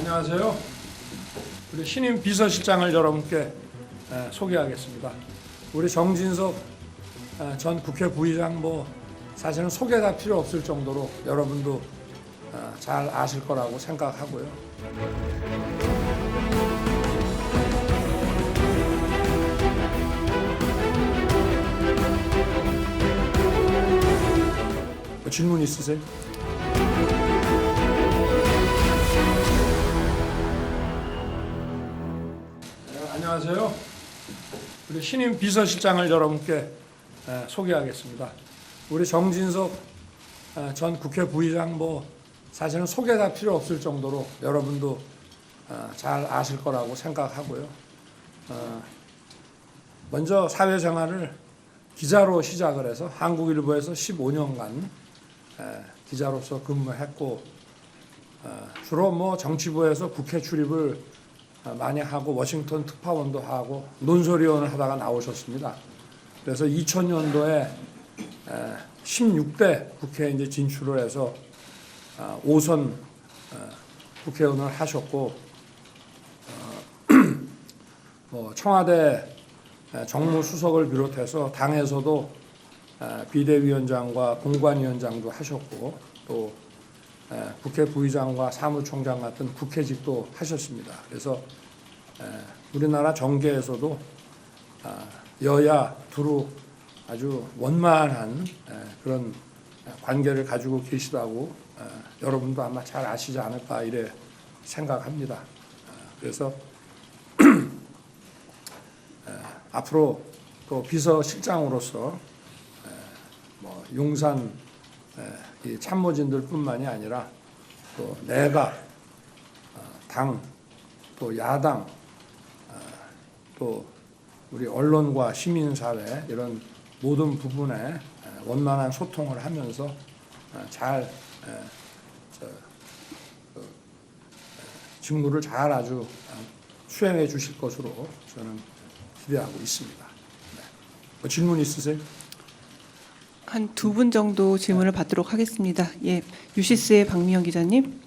안녕하세요. 우리 신임 비서실장을 여러분께 소개하겠습니다. 우리 정진석 전 국회 부의장 사실은 소개가 필요 없을 정도로 여러분도 잘 아실 거라고 생각하고요. 질문 있으세요? 안녕하세요. 우리 신임 비서실장을 여러분께 소개하겠습니다. 우리 정진석 전 국회 부의장 사실은 소개가 필요 없을 정도로 여러분도 잘 아실 거라고 생각하고요. 먼저 사회생활을 기자로 시작을 해서 한국일보에서 15년간 기자로서 근무했고, 주로 정치부에서 국회 출입을 많이 하고 워싱턴 특파원도 하고 논설위원을 하다가 나오셨습니다. 그래서 2000년도에 16대 국회에 이제 진출을 해서 5선 국회의원을 하셨고, 청와대 정무수석을 비롯해서 당에서도 비대위원장과 공관위원장도 하셨고, 또 국회 부의장과 사무총장 같은 국회직도 하셨습니다. 그래서 우리나라 정계에서도 여야 두루 아주 원만한 그런 관계를 가지고 계시다고 여러분도 아마 잘 아시지 않을까 이래 생각합니다. 그래서 앞으로 또 비서실장으로서 용산 이 참모진들뿐만이 아니라 또 내각, 당, 또 야당, 또 우리 언론과 시민사회 이런 모든 부분에 원만한 소통을 하면서 잘 직무를 잘 아주 수행해 주실 것으로 저는 기대하고 있습니다. 네. 질문 있으세요? 한 두 분 정도 질문을 받도록 하겠습니다. 예, 유시스의 박미영 기자님.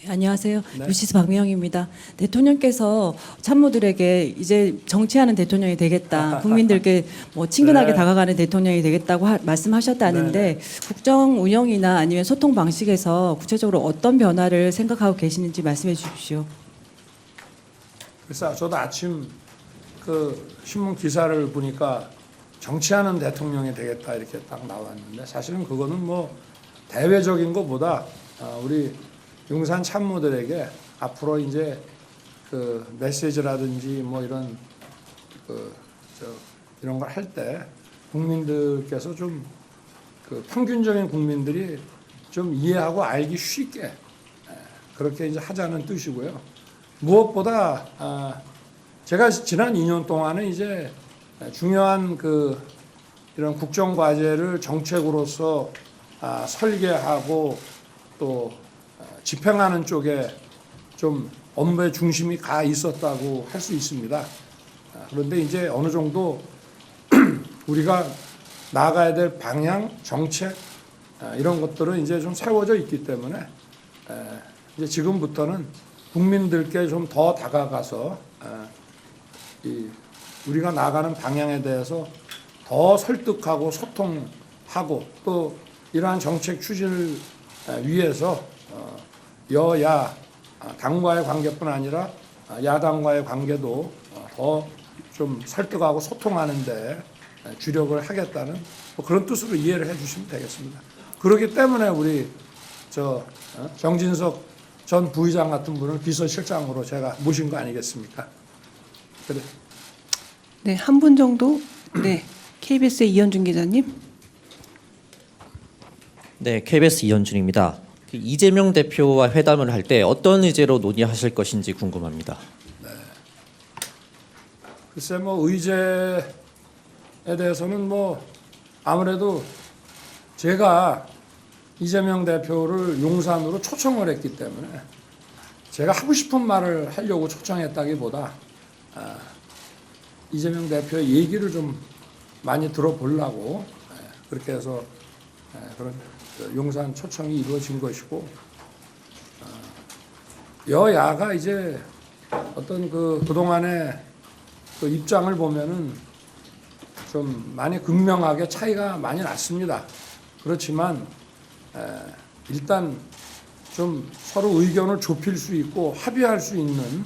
안녕하세요. 네. 유시스 박미영입니다. 대통령께서 참모들에게 이제 정치하는 대통령이 되겠다, 국민들께 친근하게 네. 다가가는 대통령이 되겠다고 말씀하셨다는데, 국정 운영이나 아니면 소통 방식에서 구체적으로 어떤 변화를 생각하고 계시는지 말씀해 주십시오. 그래서 저도 아침 그 신문 기사를 보니까 정치하는 대통령이 되겠다 이렇게 딱 나왔는데, 사실은 그거는 대외적인 것보다 우리 용산 참모들에게 앞으로 이제 그 메시지라든지 이런 이런 걸 할 때 국민들께서 좀 그 평균적인 국민들이 좀 이해하고 알기 쉽게 그렇게 이제 하자는 뜻이고요. 무엇보다 제가 지난 2년 동안은 이제 중요한 이런 국정 과제를 정책으로서 설계하고 또 집행하는 쪽에 좀 업무의 중심이 가 있었다고 할 수 있습니다. 그런데 이제 어느 정도 우리가 나가야 될 방향, 정책 이런 것들은 이제 좀 세워져 있기 때문에 이제 지금부터는 국민들께 좀 더 다가가서 우리가 나가는 방향에 대해서 더 설득하고 소통하고, 또 이러한 정책 추진을 위해서 여야 당과의 관계뿐 아니라 야당과의 관계도 더 좀 설득하고 소통하는 데 주력을 하겠다는 그런 뜻으로 이해를 해 주시면 되겠습니다. 그렇기 때문에 우리 정진석 전 부의장 같은 분을 비서실장으로 제가 모신 거 아니겠습니까? 그래. 네, 한 분 정도. 네, KBS의 이현준 기자님. 네, KBS 이현준입니다. 이재명 대표와 회담을 할 때 어떤 의제로 논의하실 것인지 궁금합니다. 네. 글쎄 의제에 대해서는 아무래도 제가 이재명 대표를 용산으로 초청을 했기 때문에 제가 하고 싶은 말을 하려고 초청했다기보다 이재명 대표의 얘기를 좀 많이 들어보려고 그렇게 해서 그런 용산 초청이 이루어진 것이고, 여야가 이제 어떤 그동안의 그 입장을 보면은 좀 많이 극명하게 차이가 많이 났습니다. 그렇지만 일단 좀 서로 의견을 좁힐 수 있고 합의할 수 있는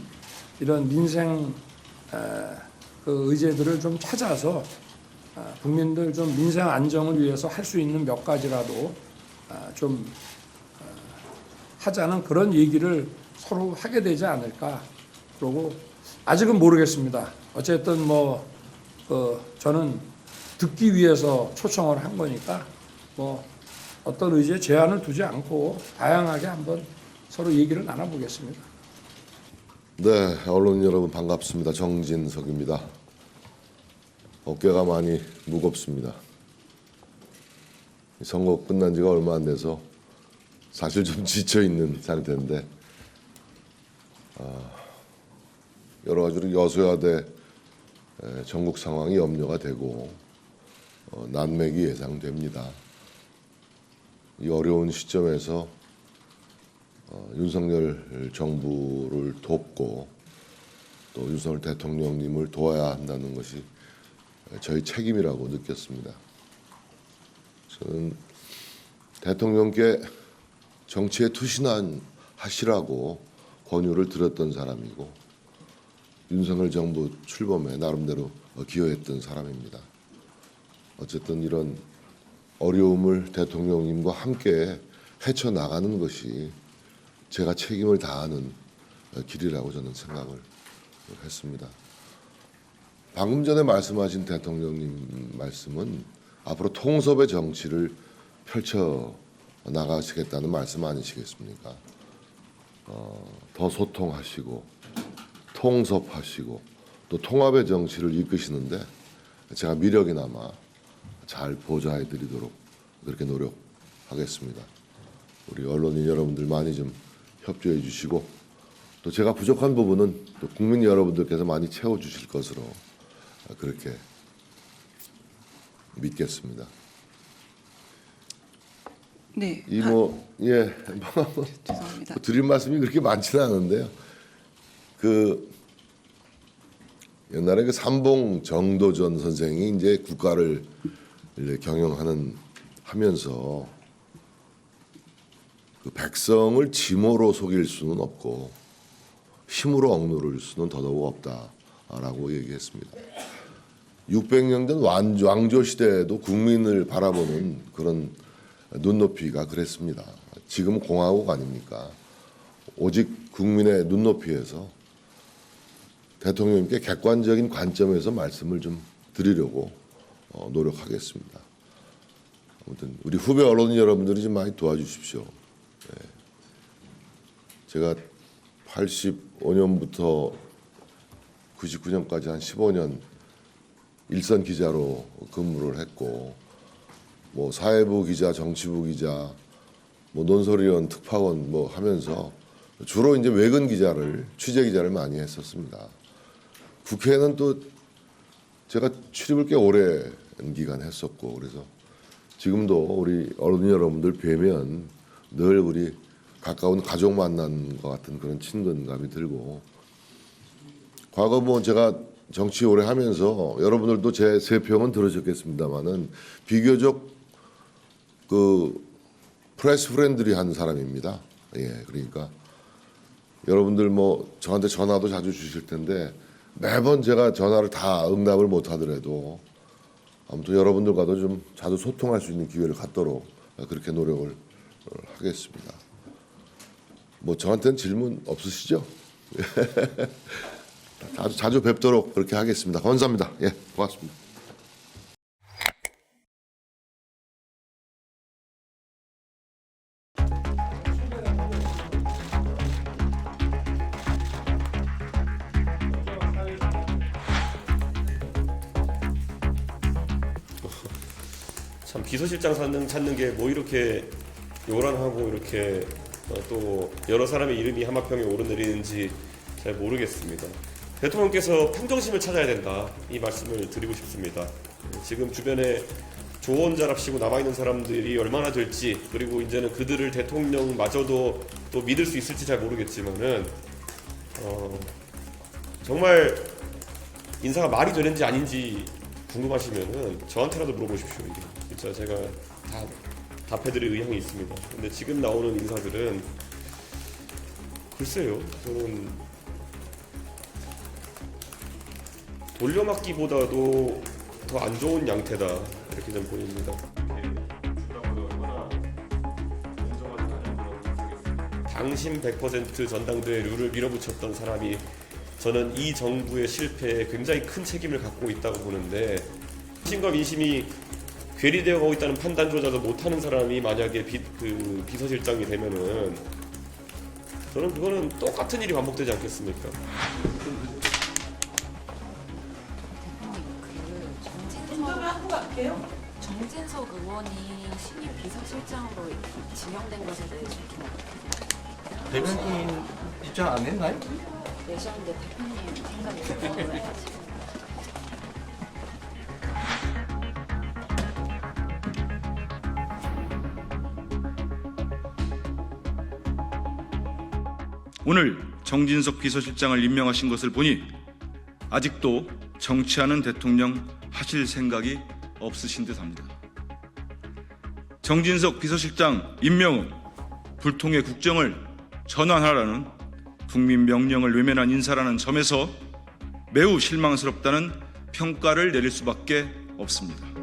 이런 민생 그 의제들을 좀 찾아서 국민들 좀 민생 안정을 위해서 할 수 있는 몇 가지라도 좀 하자는 그런 얘기를 서로 하게 되지 않을까. 그러고 아직은 모르겠습니다. 어쨌든 저는 듣기 위해서 초청을 한 거니까 어떤 의지에 제한을 두지 않고 다양하게 한번 서로 얘기를 나눠보겠습니다. 네, 언론 여러분 반갑습니다. 정진석입니다. 어깨가 많이 무겁습니다. 선거 끝난 지가 얼마 안 돼서 사실 좀 지쳐 있는 상태인데 여러 가지로 여소야대 전국 상황이 염려가 되고 난맥이 예상됩니다. 이 어려운 시점에서 윤석열 정부를 돕고 또 윤석열 대통령님을 도와야 한다는 것이 저희 책임이라고 느꼈습니다. 저는 대통령께 정치에 투신하시라고 권유를 드렸던 사람이고 윤석열 정부 출범에 나름대로 기여했던 사람입니다. 어쨌든 이런 어려움을 대통령님과 함께 헤쳐나가는 것이 제가 책임을 다하는 길이라고 저는 생각을 했습니다. 방금 전에 말씀하신 대통령님 말씀은 앞으로 통섭의 정치를 펼쳐 나가시겠다는 말씀 아니시겠습니까? 더 소통하시고 통섭하시고 또 통합의 정치를 이끄시는데 제가 미력이나마 잘 보좌해드리도록 그렇게 노력하겠습니다. 우리 언론인 여러분들 많이 좀 협조해 주시고 또 제가 부족한 부분은 또 국민 여러분들께서 많이 채워주실 것으로 그렇게 믿겠습니다. 네. 죄송합니다. 드릴 말씀이 그렇게 많지는 않은데요. 옛날에 삼봉 정도전 선생이 이제 국가를 경영하면서 백성을 짐으로 속일 수는 없고 힘으로 억누를 수는 더더욱 없다라고 얘기했습니다. 600년 전 왕조 시대에도 국민을 바라보는 그런 눈높이가 그랬습니다. 지금은 공화국 아닙니까? 오직 국민의 눈높이에서 대통령님께 객관적인 관점에서 말씀을 좀 드리려고 노력하겠습니다. 아무튼 우리 후배 언론인 여러분들이 좀 많이 도와주십시오. 네. 제가 85년부터 99년까지 한 15년 일선 기자로 근무를 했고 사회부 기자, 정치부 기자, 논설위원, 특파원 하면서 주로 이제 외근 기자를 취재 기자를 많이 했었습니다. 국회에는 또 제가 출입을 꽤 오랜 기간 했었고 그래서 지금도 우리 언론인 여러분들 뵈면 늘 우리 가까운 가족 만난 것 같은 그런 친근감이 들고 과거 제가 정치 오래 하면서 여러분들도 제 세평은 들으셨겠습니다만은 비교적 프레스 프렌들리한 사람입니다. 예, 그러니까 여러분들 저한테 전화도 자주 주실 텐데 매번 제가 전화를 다 응답을 못 하더라도 아무튼 여러분들과도 좀 자주 소통할 수 있는 기회를 갖도록 그렇게 노력을 하겠습니다. 저한테는 질문 없으시죠? 자주 뵙도록 그렇게 하겠습니다. 감사합니다. 예, 고맙습니다. 참 비서실장 찾는 게 이렇게 요란하고 이렇게 또 여러 사람의 이름이 하마평에 오르내리는지 잘 모르겠습니다. 대통령께서 평정심을 찾아야 된다 이 말씀을 드리고 싶습니다. 지금 주변에 조언자랍시고 남아있는 사람들이 얼마나 될지 그리고 이제는 그들을 대통령마저도 또 믿을 수 있을지 잘 모르겠지만은 정말 인사가 말이 되는지 아닌지 궁금하시면은 저한테라도 물어보십시오. 이게 진짜 제가 다 답해드릴 의향이 있습니다. 근데 지금 나오는 인사들은 글쎄요, 저는 돌려막기보다도 더 안 좋은 양태다 이렇게 좀 보입니다. 당심 100% 전당대회 룰을 밀어붙였던 사람이 저는 이 정부의 실패에 굉장히 큰 책임을 갖고 있다고 보는데 신과 민심이 괴리되어 가고 있다는 판단조차도 못하는 사람이 만약에 비서실장이 되면은 저는 그거는 똑같은 일이 반복되지 않겠습니까? 정진석 의원이 신임 비서실장으로 지명된 것에 대해서 대변인 입장 안 했나요? 내셨는데 대표님 생각이 어떠세요? 오늘 정진석 비서실장을 임명하신 것을 보니 아직도 정치하는 대통령 하실 생각이 없으신 듯합니다. 정진석 비서실장 임명은 불통의 국정을 전환하라는 국민 명령을 외면한 인사라는 점에서 매우 실망스럽다는 평가를 내릴 수밖에 없습니다.